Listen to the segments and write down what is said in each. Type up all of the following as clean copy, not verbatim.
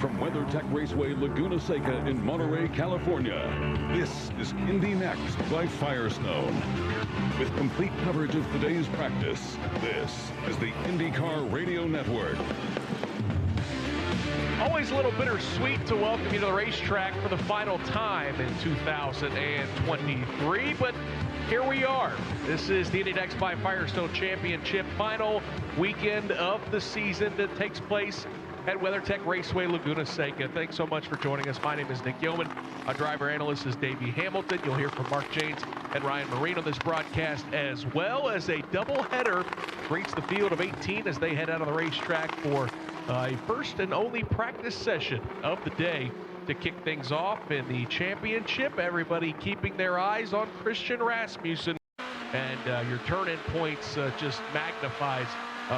From WeatherTech Raceway Laguna Seca in Monterey, California, this is Indy NXT by Firestone. With complete coverage of today's practice, this is the IndyCar Radio Network. Always a little bittersweet to welcome you to the racetrack for the final time in 2023, but here we are. This is the Indy NXT by Firestone Championship final weekend of the season that takes place at WeatherTech Raceway Laguna Seca. Thanks so much for joining us. My name is Nick Yeoman. Our driver analyst is Davey Hamilton. You'll hear from Mark Janes and Ryan Marine on this broadcast, as well as a doubleheader greets the field of 18 as they head out of the racetrack for a first and only practice session of the day to kick things off in the championship. Everybody keeping their eyes on Christian Rasmussen, and your turn-in points just magnifies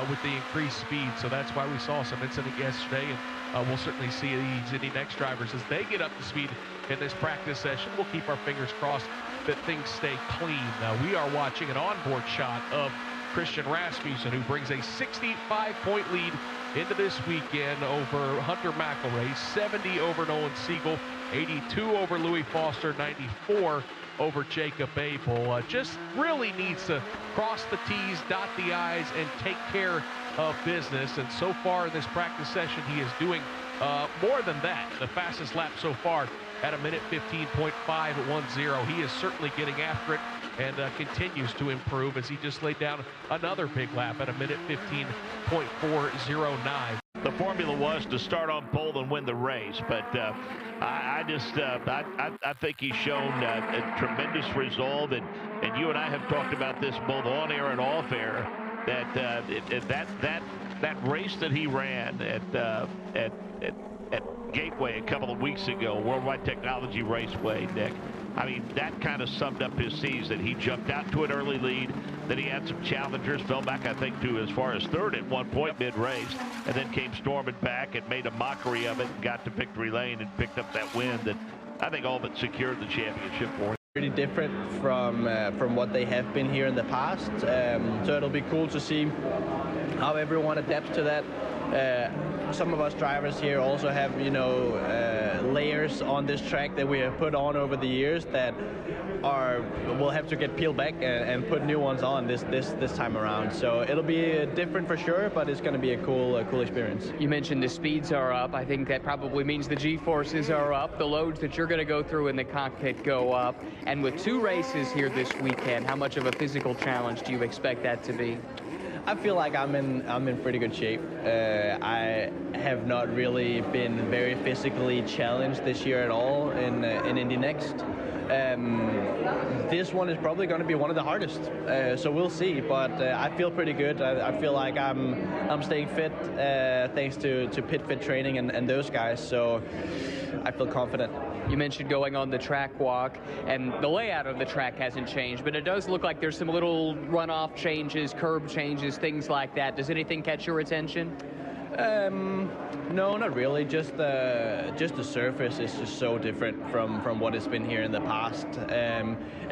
with the increased speed. So that's why we saw some incident yesterday, and we'll certainly see these Indy NXT drivers as they get up to speed in this practice session. We'll keep our fingers crossed that things stay clean. We are watching an onboard shot of Christian Rasmussen, who brings a 65-point lead into this weekend over Hunter McElroy, 70 over Nolan Siegel, 82 over Louis Foster, 94 over Jacob Abel. Just really needs to cross the T's, dot the I's, and take care of business. And so far in this practice session, he is doing more than that. The fastest lap so far at a minute 15.510. He is certainly getting after it and continues to improve as he just laid down another big lap at a minute 15.409. The formula was to start on pole and win the race, but I think he's shown a tremendous resolve, and you and I have talked about this both on air and off air, that race that he ran at Gateway a couple of weeks ago, Worldwide Technology Raceway, Nick. I mean, that kind of summed up his season. He jumped out to an early lead, then he had some challengers, fell back, I think, to as far as third at one point mid-race, and then came storming back and made a mockery of it and got to victory lane and picked up that win that I think all but secured the championship for him. Pretty different from what they have been here in the past, so it'll be cool to see how everyone adapts to that. Some of us drivers here also have, layers on this track that we have put on over the years that will have to get peeled back and put new ones on this time around. So it'll be different for sure, but it's going to be a cool experience. You mentioned the speeds are up. I think that probably means the G-forces are up. The loads that you're going to go through in the cockpit go up. And with two races here this weekend, how much of a physical challenge do you expect that to be? I feel like I'm in pretty good shape. I have not really been very physically challenged this year at all in Indy NXT. This one is probably going to be one of the hardest, so we'll see. But I feel pretty good. I feel like I'm staying fit thanks to pit fit training and those guys. So I feel confident. You mentioned going on the track walk, and the layout of the track hasn't changed, but it does look like there's some little runoff changes, curb changes, things like that. Does anything catch your attention? No, not really. Just the surface is just so different from what it's been here in the past.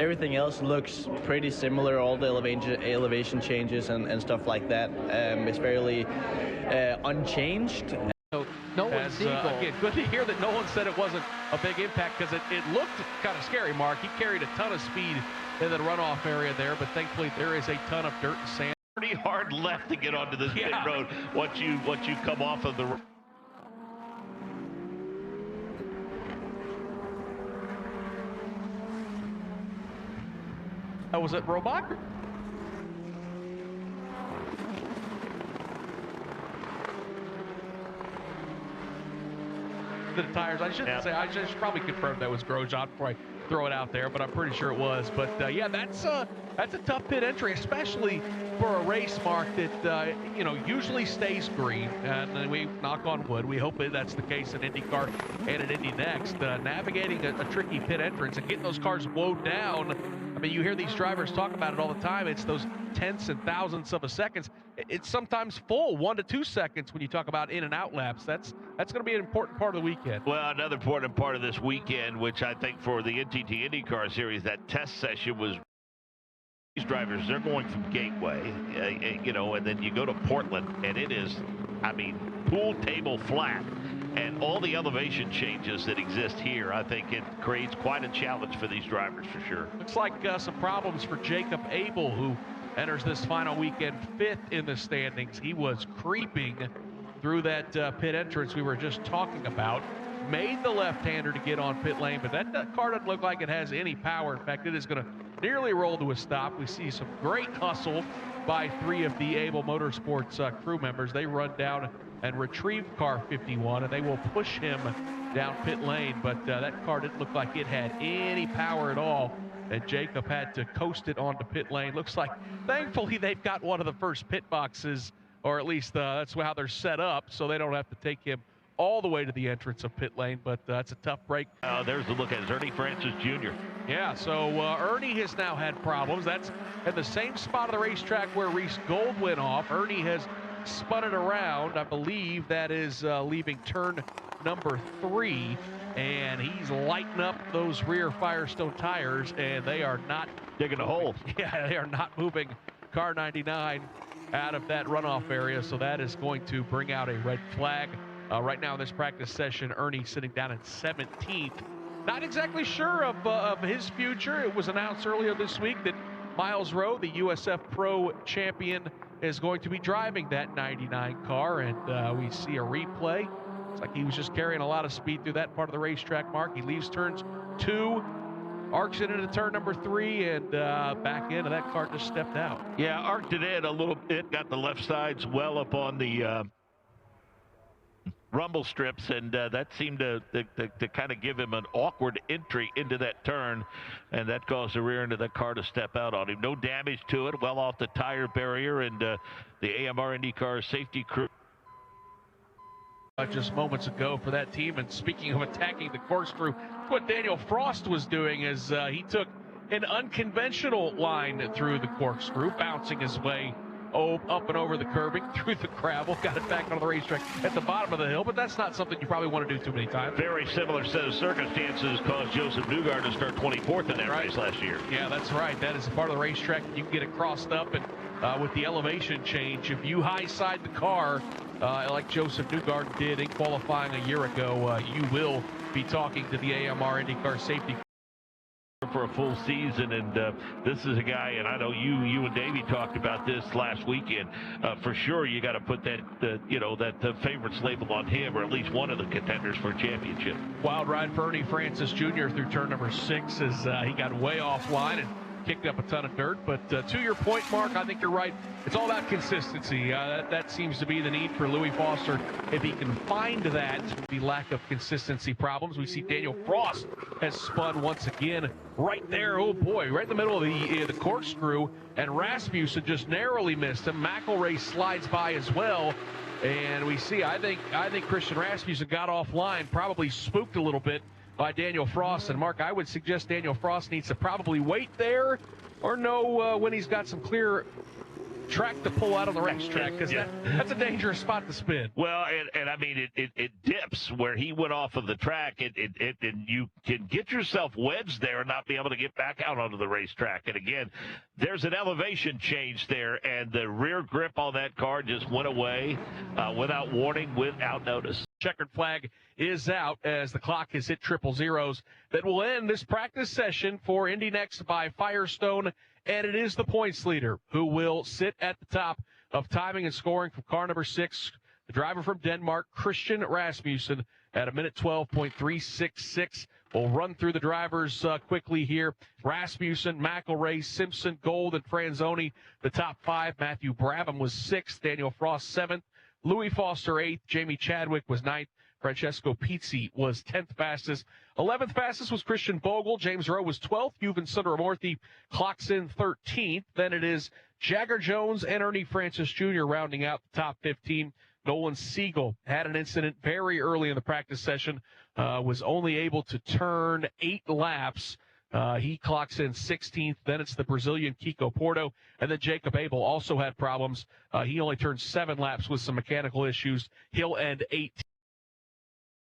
Everything else looks pretty similar. All the elevation changes and stuff like that. It's fairly unchanged. Nolan Siegel. Again, good to hear that no one said it wasn't a big impact, because it looked kind of scary, Mark. He carried a ton of speed in the runoff area there, but thankfully there is a ton of dirt and sand. Pretty hard left to get onto this pit road once you come off of the. Was it Robot? The tires. I shouldn't say. I should probably confirm that was Grosjean before I throw it out there, but I'm pretty sure it was. But yeah, that's a tough pit entry, especially for a race, Mark, that usually stays green. And we knock on wood. We hope that's the case in IndyCar and at Indy NXT. Navigating a tricky pit entrance and getting those cars slowed down. I mean, you hear these drivers talk about it all the time. It's those tenths and thousandths of a second. It's sometimes full 1 to 2 seconds when you talk about in and out laps. That's going to be an important part of the weekend. Well, another important part of this weekend, which I think for the NTT IndyCar Series, that test session was. These drivers, they're going from Gateway, and then you go to Portland, and it is, I mean, pool table flat. And all the elevation changes that exist here, I think it creates quite a challenge for these drivers for sure. Looks like some problems for Jacob Abel, who enters this final weekend 5th in the standings. He was creeping through that pit entrance we were just talking about. Made the left-hander to get on pit lane, but that car doesn't look like it has any power. In fact, it is going to nearly roll to a stop. We see some great hustle by 3 of the Able Motorsports crew members. They run down and retrieve car 51, and they will push him down pit lane, but that car didn't look like it had any power at all, and Jacob had to coast it onto pit lane. Looks like, thankfully, they've got one of the first pit boxes, or at least that's how they're set up, so they don't have to take him all the way to the entrance of pit lane, but that's a tough break. There's the look at Ernie Francis Jr. Yeah, so Ernie has now had problems. That's at the same spot of the racetrack where Reese Gold went off. Ernie has spun it around. I believe that is leaving turn number 3, and he's lighting up those rear Firestone tires, and they are not digging a hole. Yeah, they are not moving car 99 out of that runoff area, so that is going to bring out a red flag. Right now in this practice session, Ernie sitting down in 17th. Not exactly sure of his future. It was announced earlier this week that Miles Rowe, the USF Pro champion, is going to be driving that 99 car, and we see a replay. It's like he was just carrying a lot of speed through that part of the racetrack, Mark. He leaves turns 2, arcs it into turn number 3, and back in, and that car just stepped out. Yeah, arced it in a little bit, got the left sides well up on the rumble strips, and that seemed to kind of give him an awkward entry into that turn, and that caused the rear end of the car to step out on him. No damage to it, well off the tire barrier, and the AMR IndyCar safety crew. Just moments ago for that team, and speaking of attacking the corkscrew, what Daniel Frost was doing is he took an unconventional line through the corkscrew, bouncing his way up and over the curbing, through the gravel, got it back on the racetrack at the bottom of the hill, but that's not something you probably want to do too many times. Very similar set of circumstances caused Joseph Newgarden to start 24th in that race last year. Yeah, that's right. That is part of the racetrack. You can get it crossed up, and with the elevation change, if you high side the car, like Joseph Newgarden did in qualifying a year ago, you will be talking to the AMR IndyCar safety for a full season, and this is a guy, and I know you and Davey talked about this last weekend. For sure, you got to put that that favorites label on him, or at least one of the contenders for a championship. Wild ride for Ernie Francis Jr. through turn number 6 as he got way offline and kicked up a ton of dirt. But to your point, Mark, I think you're right. It's all about consistency. That seems to be the need for Louis Foster. If he can find that, the lack of consistency problems. We see Daniel Frost has spun once again right there. Oh boy, right in the middle of the corkscrew, and Rasmussen just narrowly missed him. McElray slides by as well. And we see, I think Christian Rasmussen got offline, probably spooked a little bit by Daniel Frost. And Mark, I would suggest Daniel Frost needs to probably wait there or know when he's got some clear track to pull out on the racetrack, because that's a dangerous spot to spin. Well, and I mean, it dips where he went off of the track. And you can get yourself wedged there and not be able to get back out onto the racetrack. And again, there's an elevation change there, and the rear grip on that car just went away without warning, without notice. Checkered flag is out as the clock has hit 000s. That will end this practice session for Indy NXT by Firestone, and it is the points leader who will sit at the top of timing and scoring from car number 6, the driver from Denmark, Christian Rasmussen, at 1:12.366. We'll run through the drivers quickly here. Rasmussen, McElray, Simpson, Gold, and Franzoni, the top 5. Matthew Brabham was 6th, Daniel Frost 7th, Louis Foster 8th, Jamie Chadwick was 9th, Francesco Pizzi was 10th fastest. 11th fastest was Christian Bogle. James Rowe was 12th. Yuvan Sundaramurthy clocks in 13th. Then it is Jagger Jones and Ernie Francis Jr. rounding out the top 15. Nolan Siegel had an incident very early in the practice session, was only able to turn 8 laps. He clocks in 16th. Then it's the Brazilian Kiko Porto. And then Jacob Abel also had problems. He only turned 7 laps with some mechanical issues. He'll end 18th.